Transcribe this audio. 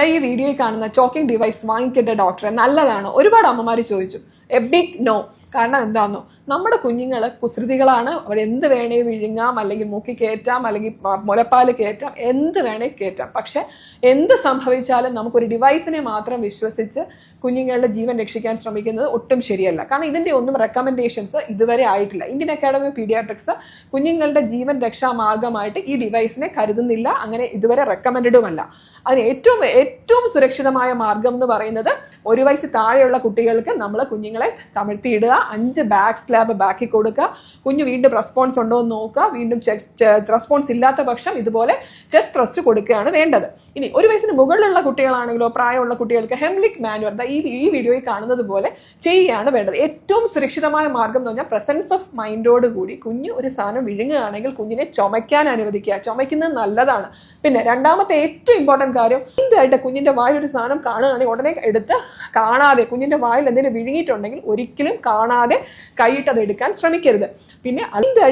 ഈ വീഡിയോയിൽ കാണുന്ന ചോക്കിംഗ് ഡിവൈസ് വാങ്ങിക്കട്ടെ ഡോക്ടറെ, നല്ലതാണ്? ഒരുപാട് അമ്മമാർ ചോദിച്ചു. A big no. കാരണം എന്താണെന്നോ, നമ്മുടെ കുഞ്ഞുങ്ങൾ കുസൃതികളാണ്. അവരെന്ത് വേണേ വിഴുങ്ങാം, അല്ലെങ്കിൽ മൂക്കി കയറ്റാം, അല്ലെങ്കിൽ മുലപ്പാൽ കയറ്റാം, എന്ത് വേണേ കയറ്റാം. പക്ഷെ എന്ത് സംഭവിച്ചാലും നമുക്കൊരു ഡിവൈസിനെ മാത്രം വിശ്വസിച്ച് കുഞ്ഞുങ്ങളുടെ ജീവൻ രക്ഷിക്കാൻ ശ്രമിക്കുന്നത് ഒട്ടും ശരിയല്ല. കാരണം ഇതിൻ്റെ ഒന്നും റെക്കമെൻഡേഷൻസ് ഇതുവരെ ആയിട്ടില്ല. ഇന്ത്യൻ അക്കാഡമി ഓഫ് പീഡിയാട്രിക്സ് കുഞ്ഞുങ്ങളുടെ ജീവൻ രക്ഷാ മാർഗമായിട്ട് ഈ ഡിവൈസിനെ കരുതുന്നില്ല, അങ്ങനെ ഇതുവരെ റെക്കമെൻഡഡുമല്ല. അതിന് ഏറ്റവും സുരക്ഷിതമായ മാർഗം എന്ന് പറയുന്നത് 1 വയസ്സ് താഴെയുള്ള കുട്ടികൾക്ക് നമ്മൾ കുഞ്ഞുങ്ങളെ കമഴ്ത്തിയിടുക, 5 ബാക്ക് സ്ലാബ് ബാക്കി കൊടുക്കുക, കുഞ്ഞ് വീണ്ടും റെസ്പോൺസ് ഉണ്ടോ എന്ന് നോക്കുക, വീണ്ടും റെസ്പോൺസ് ഇല്ലാത്ത പക്ഷം ഇതുപോലെ ചെസ്റ്റ് ത്രസ്റ്റ് കൊടുക്കുകയാണ് വേണ്ടത്. ഇനി 1 വയസ്സിന് മുകളിലുള്ള കുട്ടികളാണെങ്കിലോ പ്രായമുള്ള കുട്ടികൾക്ക് ഹെംലിക് മാനുവർ ഈ വീഡിയോയിൽ കാണുന്നത് പോലെ ചെയ്യുകയാണ് വേണ്ടത്. ഏറ്റവും സുരക്ഷിതമായ മാർഗം എന്ന് പറഞ്ഞാൽ പ്രസൻസ് ഓഫ് മൈൻഡോട് കൂടി കുഞ്ഞ് ഒരു സാധനം വിഴുങ്ങുകയാണെങ്കിൽ കുഞ്ഞിനെ ചുമയ്ക്കാൻ അനുവദിക്കുക. ചുമയ്ക്കുന്നത് നല്ലതാണ്. പിന്നെ രണ്ടാമത്തെ ഏറ്റവും ഇമ്പോർട്ടൻറ്റ് കാര്യം, ഇതായിട്ട് കുഞ്ഞിൻ്റെ വായിൽ ഒരു സാധനം കാണുകയാണെങ്കിൽ ഉടനെ എടുത്ത് കാണാതെ, കുഞ്ഞിൻ്റെ വായിൽ എന്തെങ്കിലും വിഴുങ്ങിയിട്ടുണ്ടെങ്കിൽ ഒരിക്കലും കാണാതെ കൈയിട്ടത് എടുക്കാൻ ശ്രമിക്കരുത്. പിന്നെ അതിൻ്റെ